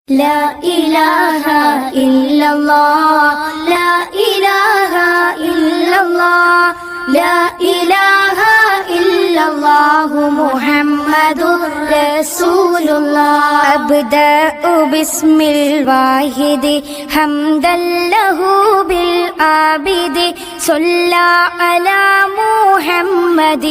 لا إله إلا الله لا إله إلا الله لا إله إلا الله محمد رسول الله أبدأ باسم الواحد حمدا له بالعابد صلى على محمد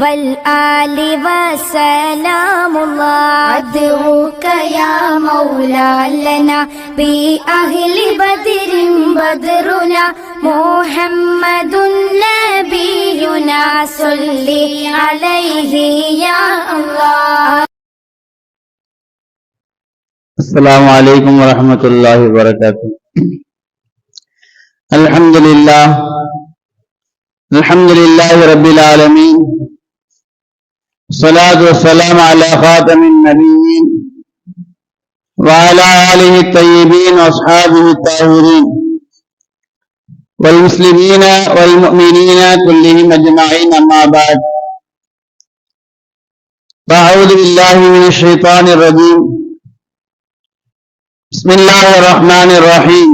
والآل وسلام الله أدعوك يا مولا لنا بأهل بدر بدرنا محمد نبينا صل عليه يا الله. السلام عليكم ورحمة الله وبركاته. الحمد لله رب العالمين، الصلاة والسلام على خاتم النبيين وعلى آله الطيبين وأصحابه الطاهرين والمسلمين والمؤمنين كلهم أجمعين، أما بعد، فأعوذ بالله من الشيطان الرجيم. بسم الله الرحمن الرحيم.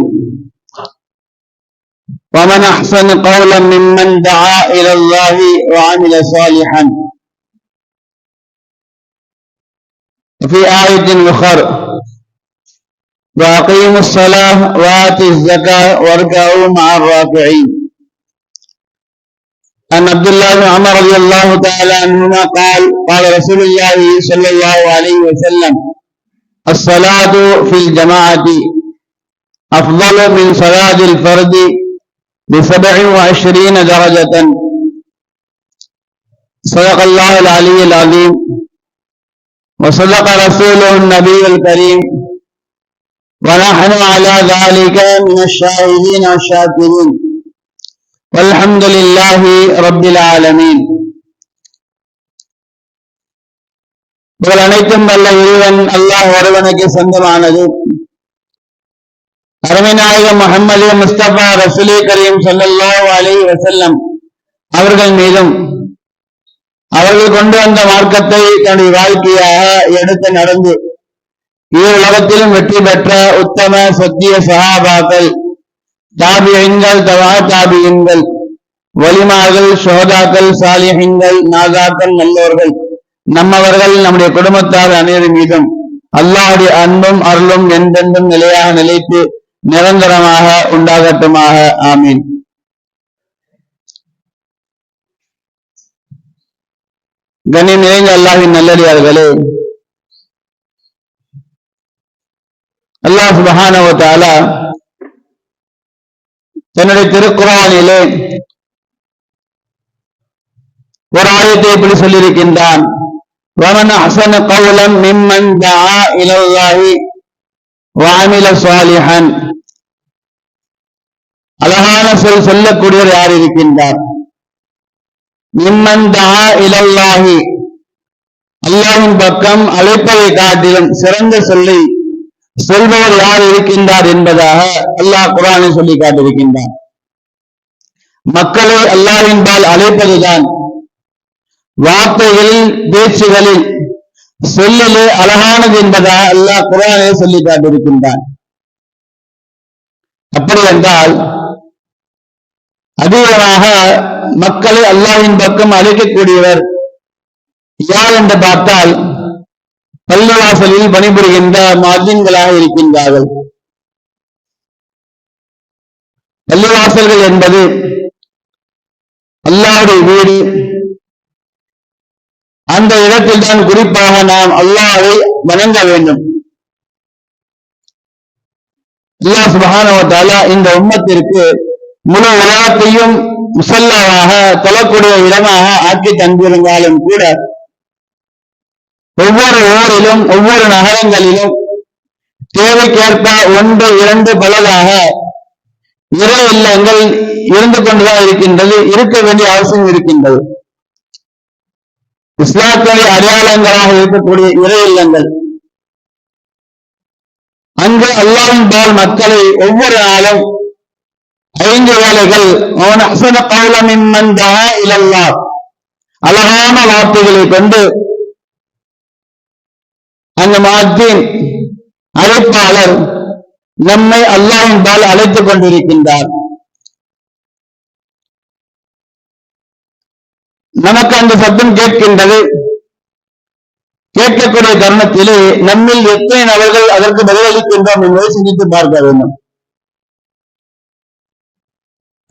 ومن أحسن قولا ممن دعا إلى الله وعمل صالحا. وفي آية أخرى: وأقيموا الصلاة وآتوا الزكاة واركعوا مع الراكعين. عن عبد الله بن عمر رضي الله تعالى عنهما قال: قال رسول الله صلى الله عليه وسلم: الصلاة في الجماعة أفضل من صلاة الفرد ب27 درجة. صدق الله العلي العظيم وصدق رسوله النبي الكريم، ونحن على ذلك من الشاهدين والشاكرين، والحمد لله رب العالمين. புகழ் அனைத்தும் வல்ல இறைவன் அல்லாஹ் ஒருவனுக்கு சொந்தமானது. அருமை நாயகம் முஹம்மது முஸ்தபா ரசூலே கரீம் ஸல்லல்லாஹு அலைஹி வஸல்லம் அவர்கள் மீதும் அவர்கள் கொண்டு வந்த மார்க்கத்தை தன்னுடைய வாழ்க்கையாக எடுத்து நடந்து உலகத்திலும் வெற்றி பெற்ற உத்தம சத்திய சஹாபாக்கள், தாபியீன்கள், தவா தாபியீன்கள், வலிமார்கள், ஷுஹதாக்கள், சாலிஹீன்கள், நாதாக்கள், நல்லோர்கள், நம்மவர்கள், நம்முடைய குடும்பத்தார் அனைவரும் மீதும் அல்லாஹ்வுடைய அன்பும் அருளும் என்றென்றும் நிலையாக நிலைத்து நிரந்தரமாக உண்டாகட்டுமாக. ஆமீன். கண்ணியம் நிறைந்த அல்லாஹ்வின் நல்லடியார்களே, அல்லாஹ் சுப்ஹானஹு வ தஆலா தன்னுடைய திருக்குர்ஆனிலே ஒரு ஆயத்தை இப்படி சொல்லியிருக்கின்றான்: وَمَنْ أَحْسَنَ قَوْلًا مِمَّنْ دَعَا إِلَى اللَّهِ وَعَمِلَ صَالِحًا. அழகான சொல் சொல்லக்கூடியவர் யார் இருக்கின்றார்? மிம்மன் தஆ இலல்லாஹி, அல்லாஹ்வின் பக்கம் அழைப்பதை காட்டிலும் சிறந்த சொல்லை சொல்பவர் யார் இருக்கின்றார் என்பதாக அல்லாஹ் குர்ஆனில் சொல்லி காட்டியிருக்கின்றார். மக்களை அல்லாஹ்வின் பால் அழைப்பதுதான் வார்த்தைகளில், பேச்சுகளில், சொல்லிலே அழகானது என்பதாக அல்லாஹ் குர்ஆனில் சொல்லி காட்டியிருக்கின்றார். அப்படி என்றால் அதிகமாக மக்களை அல்லாஹ்வின் பக்கம் அழைக்கக்கூடியவர் யார் என்று பார்த்தால் பள்ளிவாசலில் பணிபுரிகின்ற முஅத்தின்களாக இருக்கின்றார்கள். பள்ளிவாசல்கள் என்பது அல்லாஹ்வுடைய வீடு. அந்த இடத்தில் தான் குறிப்பாக நாம் அல்லாஹ்வை வணங்க வேண்டும். அல்லாஹ் சுப்ஹானஹு வ தஆலா இந்த உம்மத்திற்கு முழு உலகத்தையும் முஸல்லாவாக தொழக்கூடிய இடமாக ஆக்கி தந்திருந்தாலும் கூட ஒவ்வொரு ஊரிலும் ஒவ்வொரு நகரங்களிலும் தேவைக்கேற்ப 1, 2 பலதாக இறை இல்லங்கள் இருந்து கொண்டுதான் இருக்கின்றது, இருக்க வேண்டிய அவசியம் இருக்கின்றது. இஸ்லாத்துடைய அடையாளங்களாக இருக்கக்கூடிய இறை இல்லங்கள், அங்கு அல்லாஹ்வின் பால் மக்களை ஒவ்வொரு நாளும் 5 வேளைகள் அழகான வார்த்தைகளை கொண்டு அந்த முஅத்தின் அழைப்பாளர் நம்மை அல்லாஹ்வின் பால் அழைத்துக் கொண்டிருக்கின்றார். நமக்கு அந்த சத்தம் கேட்கின்றது. கேட்கக்கூடிய தருணத்திலே நம்மில் எத்தனை நபர்கள் அதற்கு பதிலளிக்கின்றோம் என்பதை சிந்தித்து பார்க்க வேண்டும்.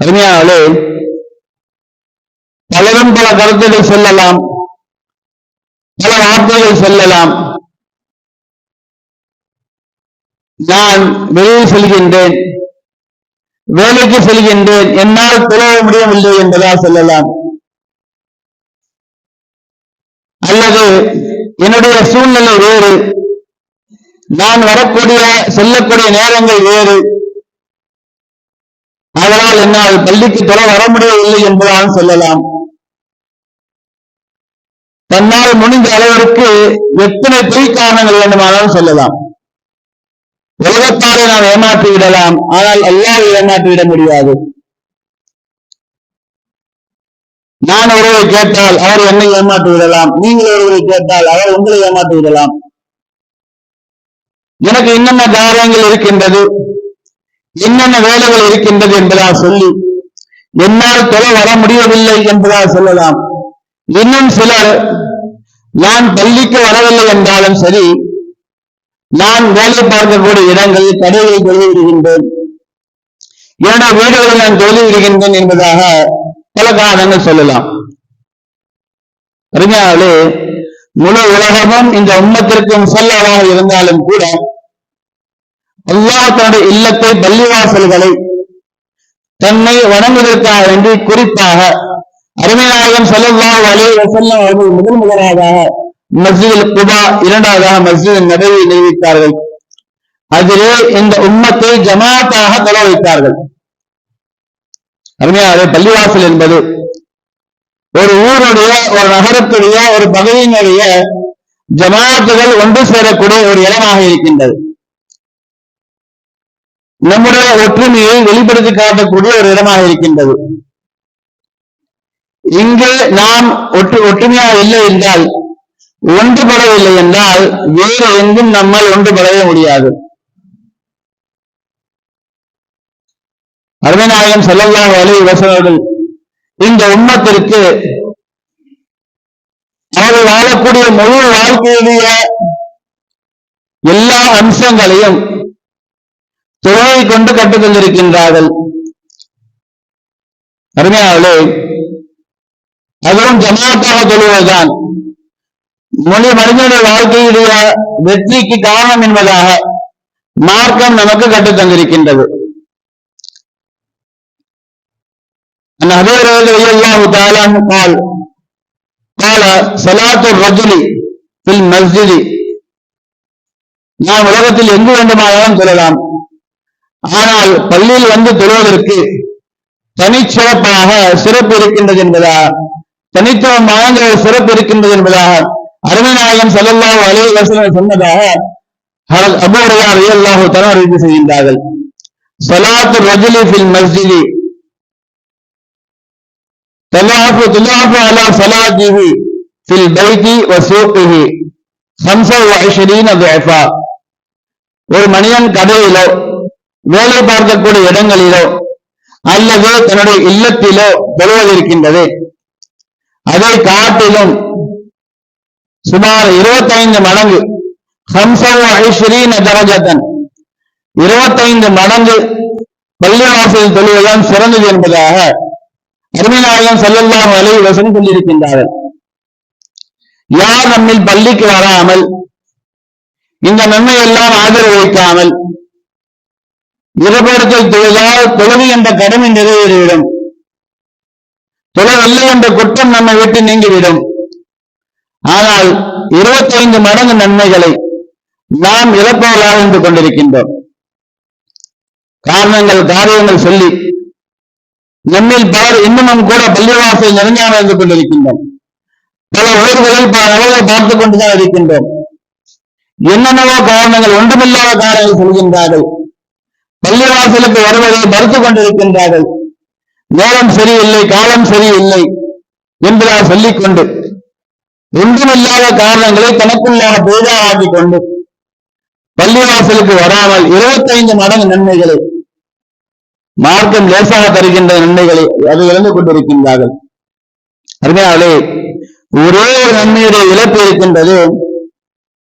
அருமையானே, பலரும் பல கருத்துக்களை சொல்லலாம், பல வார்த்தைகள் சொல்லலாம். நான் வெளியில் செல்கின்றேன், வேலைக்கு செல்கின்றேன், என்னால் தொழ முடியவில்லை என்பதால் சொல்லலாம். அல்லது என்னுடைய சூழ்நிலை வேறு, நான் வரக்கூடிய செல்லக்கூடிய நேரங்கள் வேறு, அதனால் என்னால் பள்ளிக்கு தொழ வர முடியவில்லை என்பதால் சொல்லலாம். தன்னால் முடிந்த அளவிற்கு எத்தனை பொய் காரணங்கள் வேண்டுமானாலும் சொல்லலாம். உலகத்தாரை நாம் ஏமாற்றி விடலாம், ஆனால் அல்லாஹ்வை ஏமாற்றி விட முடியாது. நான் ஒருவரை கேட்டால் அவர் என்னை ஏமாற்றி விடலாம், நீங்கள் ஒருவரை கேட்டால் அவர் உங்களை ஏமாற்றி விடலாம். எனக்கு என்னென்ன காரியங்கள் இருக்கின்றது, என்னென்ன வேலைகள் இருக்கின்றது என்பதால் சொல்லி என்னால் தொலை வர முடியவில்லை என்பதால் சொல்லலாம். இன்னும் சிலர் நான் பள்ளிக்கு வரவில்லை என்றாலும் சரி, நான் வேலை பார்க்கக்கூடிய இடங்களில் கடைகளில் தொழில் விடுகின்றேன், என்னுடைய வீடுகளில் நான் தொழில் விடுகின்றேன் என்பதாக பல காரணங்கள் சொல்லலாம். அருமையானே, முழு உலகமும் இந்த உம்மத்திற்கு முஸல்லாவாக இருந்தாலும் கூட அல்லாஹ் தன்னுடைய இல்லத்தை, பள்ளிவாசல்களை தன்னை வணங்குவதற்காக வேண்டி குறிப்பாக அருமை நாயகம் ஸல்லல்லாஹு அலைஹி வஸல்லம் அவர்கள் முதலாவதாக மஸ்ஜிதுல் குபா, இரண்டாவதாக மஸ்ஜிதுன் நபவி நிறுவித்தார்கள். அதிலே இந்த உம்மத்தை ஜமாத்தாக தொழ வைத்தார்கள். அருமையாக பள்ளிவாசல் என்பது ஒரு ஊருடைய, ஒரு நகரத்துடைய, ஒரு பகுதியினுடைய ஜமாத்துகள் ஒன்று சேரக்கூடிய ஒரு இடமாக இருக்கின்றது. நம்முடைய ஒற்றுமையை வெளிப்படுத்தி காட்டக்கூடிய ஒரு இடமாக இருக்கின்றது. இங்கு நாம் ஒற்றுமையாக இல்லை என்றால், ஒன்றுபடவில்லை என்றால் வேறு எங்கும் நம்மால் ஒன்றுபடவே முடியாது. அருமை நாயகம் ஸல்லல்லாஹு அலைஹி வஸல்லம் இந்த உம்மத்திற்கு அவர்கள் வாழக்கூடிய முழு வாழ்க்கையுடைய எல்லா அம்சங்களையும் தொழுகை கொண்டு கற்றுக் கொண்டிருக்கின்றார்கள். அருமையாளே, அதுவும் ஜமாத்தாக தொழுவதுதான் மனிதனுடைய வாழ்க்கையுடைய வெற்றிக்கு காரணம் என்பதாக மார்க்கம் நமக்கு கற்றுத் தந்திருக்கின்றது. أبي هريرة رضي الله تعالى عنه قال صلاة الرجل في المسجد. நாம் உலகத்தில் எங்கு வேண்டுமானாலும் சொல்லலாம், ஆனால் பள்ளியில் வந்து தொழுவதற்கு தனிச்சிறப்பாக சிறப்பு இருக்கின்றது என்பதாக, தனித்துவமான சிறப்பு இருக்கின்றது என்பதாக அருமை நாயகம் ஸல்லல்லாஹு அலைஹி வஸல்லம் சொன்னதாக அபூ ஹுரைரா ரலியல்லாஹு தஆலா அறிவிப்பு செய்கின்றார்கள். ஸலாத்து ரஜுலி ஃபில் மஸ்ஜிதி துலாஃபு அலா ஸலாத்திஹி ஃபில் பைத்தி வ சூகிஹி 25 ضعفا. ஒரு மனிதன் கடையிலோ, வேலை பார்க்கக்கூடிய இடங்களிலோ, அல்லது தன்னுடைய இல்லத்திலோ தொழுவதற்கின்றது, அதை காட்டிலும் சுமார் 25 மடங்கு 25 தரஜத்தன் 25 மடங்கு பள்ளிவாசல் தொழுவதுதான் சிறந்தது என்பதாக அருமை நாயகம் ஸல்லல்லாஹு அலைஹி வஸல்லம் சொல்லியிருக்கின்றார்கள். யார் நம்மில் பள்ளிக்கு வராமல் இந்த நன்மை எல்லாம் ஆதரவு வைக்காமல் இருபடத்தில் தொழுதால் தொழுது என்ற கடமை நிறைவேறிவிடும், தொழவில்லை என்ற குற்றம் நம்மை விட்டு நீங்கிவிடும். ஆனால் 25 மடங்கு நன்மைகளை நாம் இழப்பவர்களாக இருந்து கொண்டிருக்கின்றோம். காரியங்கள் சொல்லி நம்மில் பலர் இன்னமும் கூட பள்ளிவாசல் நெருங்காமல் இருந்து கொண்டிருக்கின்றோம். பல ஊர்களில் பல அளவை பார்த்துக் கொண்டுதான் இருக்கின்றோம். என்னென்னவோ காரணங்கள், ஒன்றுமில்லாத காரணங்கள் சொல்கின்றார்கள். பள்ளிவாசலுக்கு வருவதை மறுத்துக் கொண்டிருக்கின்றார்கள். நேரம் சரியில்லை, காலம் சரியில்லை என்பதால் சொல்லிக்கொண்டு ஒன்றுமில்லாத காரணங்களை தனக்குள்ளாக பெரிதாக்கிக் கொண்டு பள்ளிவாசலுக்கு வராமல் 25 மடங்கு நன்மைகளை, மார்க்கம் லேசாக தருகின்ற நன்மைகளை அதை இழந்து கொண்டிருக்கின்றார்கள். அருமையாளே, ஒரே ஒரு நன்மையுடைய இழப்பு இருக்கின்றது.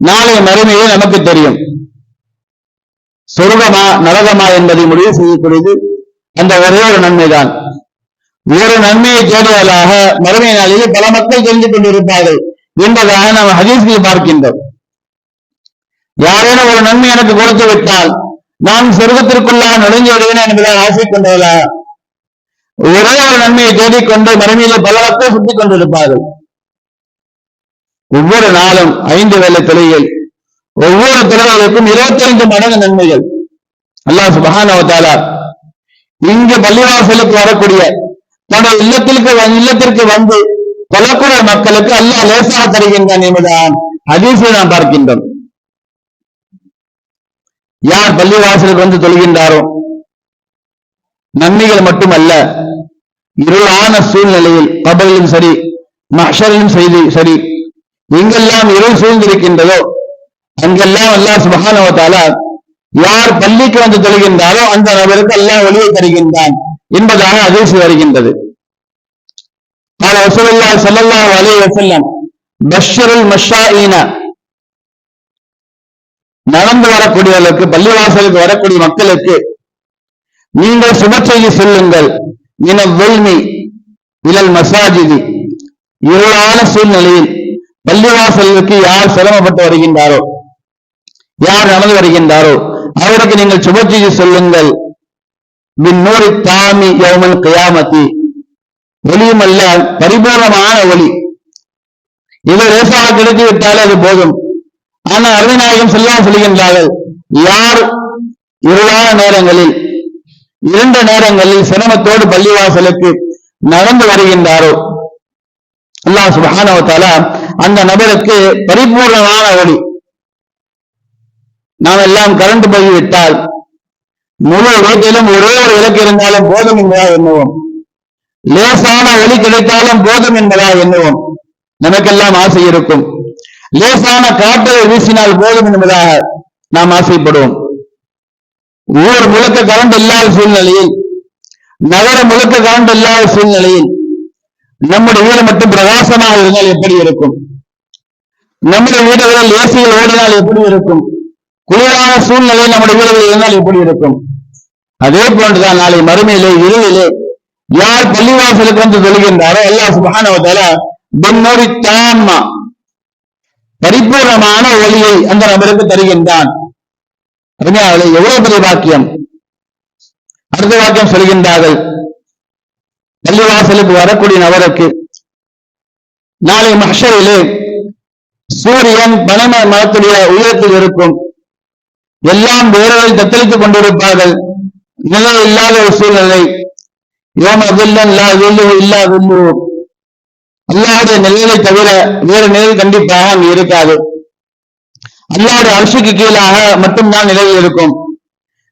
நாளை மறுமையை நமக்கு தெரியும். சொர்க்கமா நரகமா என்பதை முடிவு செய்யக்கூடியது அந்த ஒரே ஒரு நன்மைதான். ஒரு நன்மையை தேடுவதாக மறுமை நாளிலே பல மக்கள் தெரிந்து கொண்டிருப்பார்கள் என்பதாக நாம் ஹதீஸில் பார்க்கின்றோம். யாரேனும் ஒரு நன்மை எனக்கு கொடுத்து விட்டால் நான் சொர்க்கத்திற்குள்ளாக நுழைஞ்சு விடுவேன் என்பதாக ஆசை கொண்டவர்களா ஒரே ஒரு நன்மையை தேடிக்கொண்டு மறுமையிலே பல மக்கள் சுற்றிக் கொண்டிருப்பார்கள். ஒவ்வொரு நாளும் 5 வேளை தொழுகைகள், ஒவ்வொரு தொழுகைகளுக்கும் 25 மடங்கு நன்மைகள். அல்லாஹ் சுப்ஹானஹு வ தஆலா இங்கு பள்ளிவாசலுக்கு வரக்கூடிய தன்னுடைய இல்லத்திற்கு வந்து தொழக்கூடிய மக்களுக்கு அல்லாஹ் லேசாக தருகின்றான் என்பதான் ஹதீஸை நாம் பார்க்கின்றோம். யார் பள்ளிவாசலுக்கு வந்து தொழுகின்றாரோ நன்மைகள் மட்டுமல்ல, இருளான சூழ்நிலையில் கபரிலும் சரி மஹ்ஷரிலும் சரி எங்கெல்லாம் இருள் சூழ்ந்திருக்கின்றதோ அங்கெல்லாம் அல்லாஹ் சுப்ஹானஹு வ தஆலா யார் பள்ளிக்கு வந்து தொழுகின்றாரோ அந்த நபருக்கு அல்லாஹ் ஒளியை தருகின்றான் என்பதாக ஹதீஸ் வருகின்றது. ரசூலுல்லாஹி ஸல்லல்லாஹு அலைஹி வஸல்லம் பஷ்ஷிருல் மஷாஈன, நடந்து வரக்கூடியவர்களுக்கு, பள்ளிவாசலுக்கு வரக்கூடிய மக்களுக்கு நீங்கள் சுப செய்தி சொல்லுங்கள். மினல் ظுல்மி இலல் மசாஜிதி, இருளான சூழ்நிலையில் பள்ளிவாசலுக்கு யார் சிரமப்பட்டு வருகின்றாரோ, யார் நடந்து வருகின்றாரோ அவருக்கு நீங்கள் சுப செய்தி சொல்லுங்கள். பின்னூரி தாமி யௌமல் கியாமத்தி, ஒளியுமல்ல பரிபூர்ணமான ஒளி. இதை லேசாக கிடைத்து விட்டாலே அது போதும். ஆனால் அருமைநாயகம் ஸல்லல்லாஹு சொல்கின்றார்கள், யார் இருளான நேரங்களில் 2 நேரங்களில் சிரமத்தோடு பள்ளிவாசலுக்கு நடந்து வருகின்றாரோ அல்லாஹ் சுப்ஹானஹு வ தஆலா அந்த நபருக்கு பரிபூர்ணமான ஒளி. நாம் எல்லாம் கரண்ட் போய்விட்டால் முழு வீட்டிலும் ஒரே ஒரு விளக்கு இருந்தாலும் போதும் என்பதாக எண்ணுவோம். லேசான ஒளி கிடைத்தாலும் போதும் என்பதாக எண்ணுவோம். நமக்கெல்லாம் ஆசை இருக்கும். லேசான காற்றை வீசினால் போதும் என்பதாக நாம் ஆசைப்படுவோம். ஊர் முழுக்க கரண்ட் இல்லாத சூழ்நிலையில், நகரம் முழுக்க கரண்ட் இல்லாத சூழ்நிலையில் நம்முடைய வீடு மட்டும் பிரகாசமாக இருந்தால் எப்படி இருக்கும்? நம்முடைய வீடுகளில் ஏசிகள் ஓடினால் எப்படி இருக்கும்? குளிரான சூழ்நிலை நம்முடைய வீடுகளில் இருந்தால் எப்படி இருக்கும்? அதே போன்றுதான் நாளை மறுமையிலே இருளிலே யார் பள்ளிவாசலுக்கு வந்து தொழுகின்றாரோ அல்லாஹ் சுப்ஹானஹு வ தஆலா பின்னூரி தாம்மா, பரிபூர்ணமான ஒளியை அந்த நபருக்கு தருகின்றான். எவ்வளவு பெரிய வாக்கியம்! அடுத்த வாக்கியம் சொல்கின்றார்கள், பள்ளிவாசலுக்கு வரக்கூடிய நபருக்கு நாளை மஹ்ஷரிலே சூரியன் பனை மரத்துடைய உயரத்தில் இருக்கும். எல்லாம் வேர்கள் தத்தளித்துக் கொண்டிருப்பார்கள். நிழல் இல்லாத ஒரு சூழ்நிலை. அல்லாஹ்வுடைய நிழலை தவிர வேறு நிழல் கண்டிப்பாக அங்கு இருக்காது. அல்லாஹ்வுடைய அர்ஷுக்கு கீழாக மட்டும்தான் நிழல் இருக்கும்.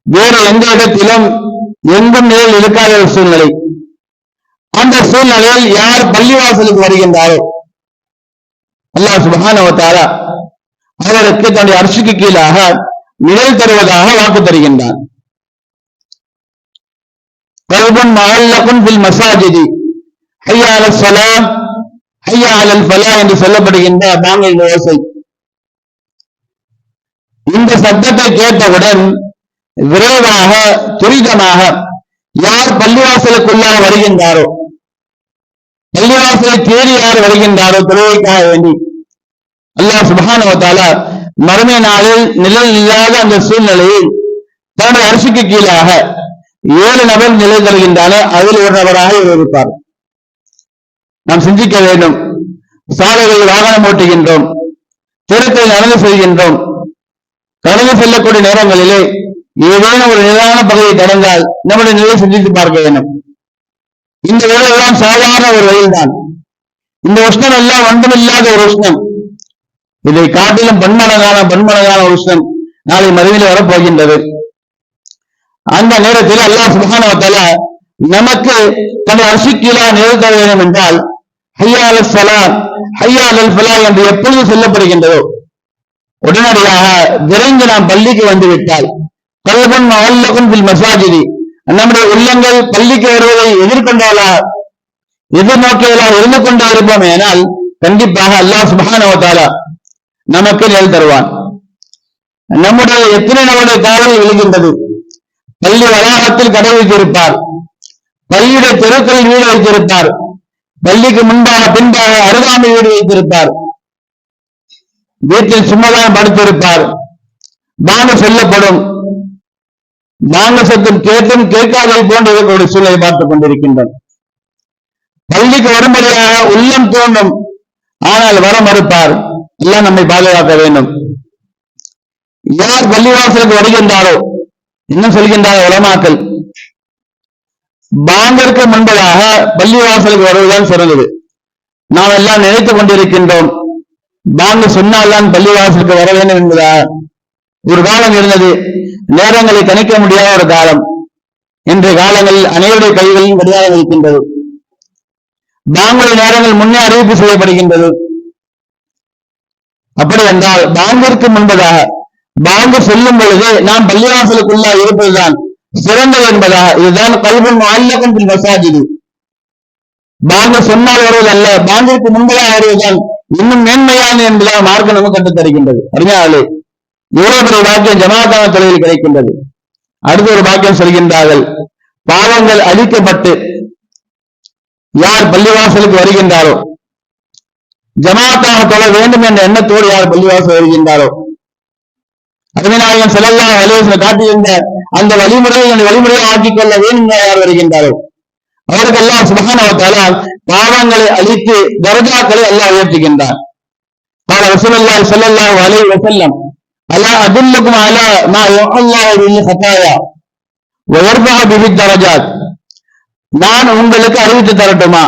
வேறு எந்த இடத்திலும் எங்கும் நிழல் இருக்காத ஒரு சூழ்நிலை. அந்த சூழ்நிலையில் யார் பள்ளிவாசலுக்கு வருகின்றாரோ அல்லாஹ் சுப்ஹானஹு வ தஆலா அவருக்கு தன்னுடைய அர்ஷுக்கு கீழாக நிழல் தருவதாக வாக்கு தருகின்றான். கல்புன் மஅல்லகுன் ஃபில் மசாஜிதி ஹய்யா அலஸ் ஸலாம் ஹய்யா அலல் ஃபலாஹ் என்று சொல்லப்படுகின்ற பாங்கின் ஓசை. இந்த சத்தத்தை கேட்டவுடன் விரைவாக துரிதமாக யார் பள்ளிவாசலுக்குள்ளாக வருகின்றாரோ, பள்ளிவாசலை தேடி யார் வருகின்றாரோ தொழுகைக்காக வேண்டி, அல்லாஹ் சுப்ஹானஹு வ தஆலா மறுமை நாளில் நிழல் இல்லாத அந்த சூழ்நிலையில் தன்னுடைய அரிசிக்கு கீழாக 7 நபர் நிலை தருகின்றாலே அதில் ஒரு நபராக இருப்பார். நாம் சிந்திக்க வேண்டும். சாலைகளில் வாகனம் ஓட்டுகின்றோம், தெருக்களில் நடந்து செல்கின்றோம். கடந்து செல்லக்கூடிய நேரங்களிலே ஏதேனும் ஒரு நிலையான பகுதியை கடந்தால் நம்முடைய நிலையை சிந்தித்து பார்க்க வேண்டும். இந்த வேலையெல்லாம் சாதாரண ஒரு வயல்தான். இந்த உஷ்ணம் எல்லாம் ஒன்றுமில்லாத ஒரு உஷ்ணம். இதை காட்டிலும் பன்மடங்கான ஒரு உஷ்ணம் நாளை மறுமையில் வரப்போகின்றது. அந்த நேரத்தில் அல்லாஹ் சுப்ஹானஹு வ தஆலா நமக்கு தன்னுடைய அர்ஷுக்கீழாக நிழல் தர வேண்டும் என்றால் ஹய்யா அலஸ் ஸலாம் ஹய்யா அலல் ஃபலாஹ் என்று எப்பொழுது சொல்லப்படுகின்றதோ உடனடியாக விரைந்து நாம் பள்ளிக்கு வந்து விட்டால் கல்பன் மவல்லகும் பில் மசாஜிதி, நம்முடைய உள்ளங்கள் பள்ளிக்கு வருவதை எதிர்நோக்கியவர்களாக இருந்து கொண்டே இருப்போம். ஏனால் கண்டிப்பாக அல்லாஹ் சுப்ஹானஹு வ தஆலா நமக்கு நிழல் தருவான். நம்முடைய எத்தனை நம்முடைய காவலில் விழுகின்றது. பள்ளி வளாகத்தில் கடை வைத்திருப்பார், பள்ளியுடைய தெருக்களில் வீடு வைத்திருப்பார், பள்ளிக்கு முன்பாக பின்பாக அருகாமை வீடு வைத்திருப்பார், வீட்டில் சும்மதான் படுத்திருப்பார். பாங்கு சொல்லப்படும், பாங்கு சத்தம் கேட்டும் கேட்காததை போன்ற ஒரு சூழலை பார்த்துக் கொண்டிருக்கின்றோம். பள்ளிக்கு வரும்படியாக உள்ளம் தோன்றும், ஆனால் வர மறுப்பார். எல்லாம் நம்மை பாதுகாக்க வேண்டும். யார் பள்ளிவாசலுக்கு வருகின்றாரோ, என்ன சொல்கின்றாரோ உலமாக்கள், பாங்கிற்கு முன்பதாக பள்ளிவாசலுக்கு வருவதுதான் சிறந்தது. நாம் எல்லாம் நினைத்துக் கொண்டிருக்கின்றோம் பாங்கு சொன்னால்தான் பள்ளிவாசலுக்கு வர வேண்டும் என்பதாக. ஒரு காலம் இருந்தது, நேரங்களை கணிக்க முடியாத ஒரு காலம். இன்றைய காலங்களில் அனைவருடைய கைகளிலும் கடிகாரம் இருக்கின்றது. பாங்குடைய நேரங்கள் முன்னே அறிவிப்பு செய்யப்படுகின்றது. அப்படி என்றால் பாங்கிற்கு முன்பதாக பாங்கு சொல்லும் பொழுது நாம் பள்ளிவாசலுக்குள்ள இருப்பதுதான் சிறந்தது என்பதாக. இதுதான் கல்புன் முஅல்லகுன் பில் மசாஜிதி. பாங்கு சொன்னால் வருவதல்ல, பாங்கிற்கு முன்பதாக வருவதுதான் இன்னும் மேன்மையான என்பதாக மார்க்கம் நமக்கு கற்றுத் தருகின்றது. அறிஞர்களே, இவ்வளவு பெரிய பாக்கியம் ஜமாஅத்தான தொழிலில் கிடைக்கின்றது. அடுத்த ஒரு பாக்கியம் சொல்கின்றார்கள், பாவங்கள் அழிக்கப்பட்டு யார் பள்ளிவாசலுக்கு வருகின்றாரோ, ஜமாஅத்தாக தொழ வேண்டும் என்ற எண்ணத்தோடு யார் பள்ளிவாசல் வருகின்றாரோ, அருமைநாயகம் ஸல்லல்லாஹு அலைஹி வஸல்லம் காட்டியிருந்த அந்த வழிமுறையை ஆக்கிக் கொள்ள வேண்டும் யார் வருகின்றாரோ, அவருக்கு அல்லாஹ் சுப்ஹானஹு வ தஆலா பாவங்களை அழித்து தரஜாக்களை அல்லாஹ் உயர்த்துகின்றார். قال رسول الله صلى الله عليه وسلم الا ادلكم على ما يحل الله به الخطايا ويرفع به الدرجات. நான் உங்களுக்கு அறிவித்து தரட்டுமா?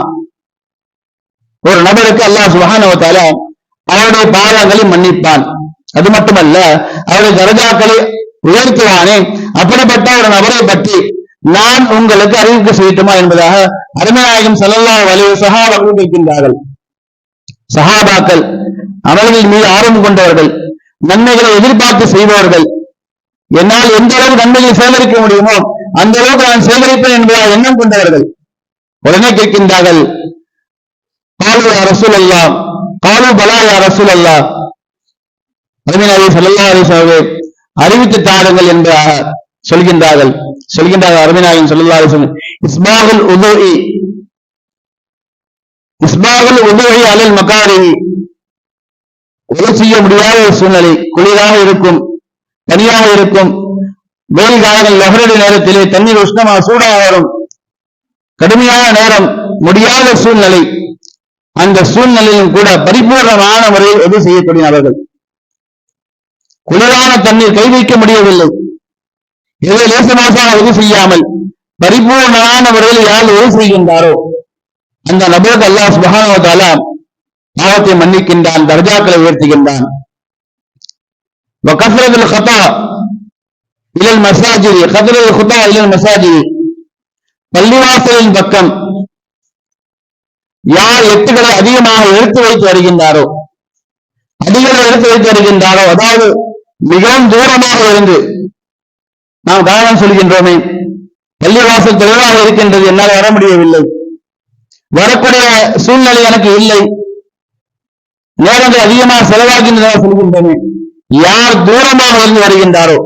ஒரு நபருக்கு அல்லாஹ் சுப்ஹானஹு வ தஆலா அவருடைய பாவங்களை மன்னிப்பான், அது மட்டுமல்ல அவருடைய தரஜாக்களை உயர்த்துவானே. அப்படிப்பட்ட ஒரு நபரை பற்றி நான் உங்களுக்கு அறிவிப்பு செய்யட்டுமா என்பதாக அருமைநாயகம் ஸல்லல்லாஹு அலைஹி வஸல்லம் சஹாபாக்கள் கேட்கின்றார்கள். சஹாபாக்கள் அமல்களின் மீது ஆர்வம் கொண்டவர்கள், நன்மைகளை எதிர்பார்த்து செய்பவர்கள். என்னால் எந்த அளவுக்கு நன்மைகளை சேகரிக்க முடியுமோ அந்த அளவுக்கு நான் சேகரிப்பேன் என்பதாக எண்ணம் கொண்டவர்கள். உடனே கேட்கின்றார்கள், காலு யா ரசூலல்லாஹ், காலு பலா யா ரசூலல்லாஹ், அருமைநாயகம் ஸல்லல்லாஹு அலைஹி வஸல்லம் அறிவித்து தாருங்கள் என்பதாக சொல்கின்றார்கள். அருமைநாயகம் ஸல்லல்லாஹு அலைஹி வஸல்லம் இஸ்பாகுல் உதுஇ அலல் மகாரிஹி, உது செய்ய முடியாத ஒரு சூழ்நிலை, குளிராக இருக்கும், தனியாக இருக்கும், வெயில் காலங்கள் லஹருடைய நேரத்திலே தண்ணீர் உஷ்ணமாக சூடாக வரும், கடுமையான நேரம், முடியாத சூழ்நிலை. அந்த சூழ்நிலையிலும் கூட பரிபூர்ணமான முறையில் உது செய்யக்கூடிய நபர்கள். குளிரான தண்ணீர் கை வைக்க முடியவில்லை, இதை லேசமாசாக உது செய்யாமல் பரிபூர்ணமான முறையில் யார் உது செய்கின்றாரோ அந்த நபருக்கு அல்லாஹ் சுப்ஹானஹு வ தஆலா பாவத்தை மன்னிக்கின்றான், தர்ஜாக்களை உயர்த்துகின்றான். வகஃரத்துல் ஹதா இலல் மசாஜிதி, கஃரத்துல் ஹதா இலல் மசாஜிதி, பள்ளிவாசலின் பக்கம் யார் எட்டுகளை அதிகமாக எடுத்து வைத்து வருகின்றாரோ, அதாவது மிகவும் தூரமாக இருந்து நாம் காரணம் சொல்கின்றோமே, பள்ளிவாசல் தொலைவாக இருக்கின்றது, என்னால் வர முடியவில்லை, வரக்கூடிய சூழ்நிலை எனக்கு இல்லை, நேரங்கள் அதிகமாக செலவாகின்றதாக சொல்கின்றன. யார் தூரமாக இருந்து வருகின்றாரோ,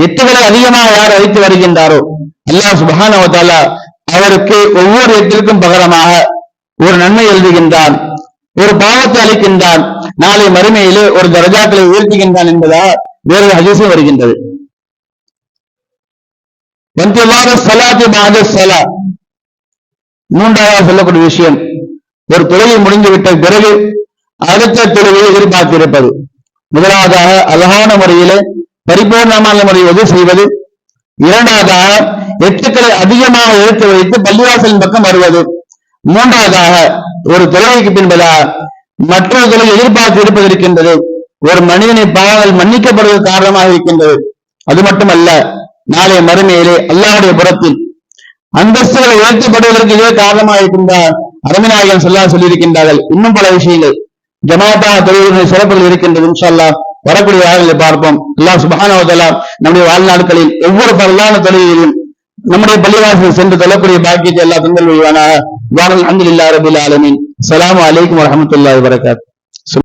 எட்டுகளை அதிகமாக யார் அழைத்து வருகின்றாரோ, அல்லாஹ் சுப்ஹானஹு வ தஆலா அவருக்கு ஒவ்வொரு எட்டிற்கும் பகரமாக ஒரு நன்மை எழுதுகின்றான், ஒரு பாவத்தை அளிக்கின்றான், நாளை மறுமையிலே ஒரு தரஜாக்களை உயர்த்துகின்றான் என்பதாக வேறு ஹதீஸும் வருகின்றது. மூன்றாவது சொல்லக்கூடிய விஷயம், ஒரு தொழுகை முடிந்துவிட்ட பிறகு அடுத்த தொழுகையை எதிர்பார்த்திருப்பது. முதலாவதாக அழகான முறையிலே பரிபூர்ணமான முறையை உதவி செய்வது. இரண்டாவதாக எட்டுக்களை அதிகமாக எடுத்து வைத்து பள்ளிவாசலின் பக்கம் வருவது. மூன்றாவதாக ஒரு தொழுகைக்கு பின்பதாக மற்றொரு தொழில் எதிர்பார்த்து இருப்பது இருக்கின்றது. ஒரு மனிதனை பாவங்கள் மன்னிக்கப்படுவது காரணமாக இருக்கின்றது. அது மட்டுமல்ல, நாளை மறுமையிலே அல்லாஹ்வுடைய புறத்தில் அந்தஸ்துகளை உயர்த்தப்படுவதற்கு இதே காரணமாக இருக்கின்றார். அருமைநாயகம் ஸல்லல்லாஹு சொல்லியிருக்கின்றார்கள். இன்னும் பல விஷயங்கள் ஜமாஅத்தாக தொழில்களுடைய சிறப்புகள் இருக்கின்றது. இன்ஷா அல்லாஹ் வரக்கூடிய வாரங்களை பார்ப்போம். அல்லாஹ் சுப்ஹானஹு வ தஆலா நம்முடைய வாழ்நாட்களில் ஒவ்வொரு பரலான தொழுகையிலும் நம்முடைய பள்ளிவாசல் சென்று தொழக்கூடிய பாக்கியத்தை அல்லாஹ் தந்தல் புரிவானாக. அல்ஹம்துலில்லாஹி ரப்பில் ஆலமீன். அஸ்ஸலாமு அலைக்கும் வரஹ்மத்துல்லாஹி வபரகாத்துஹு.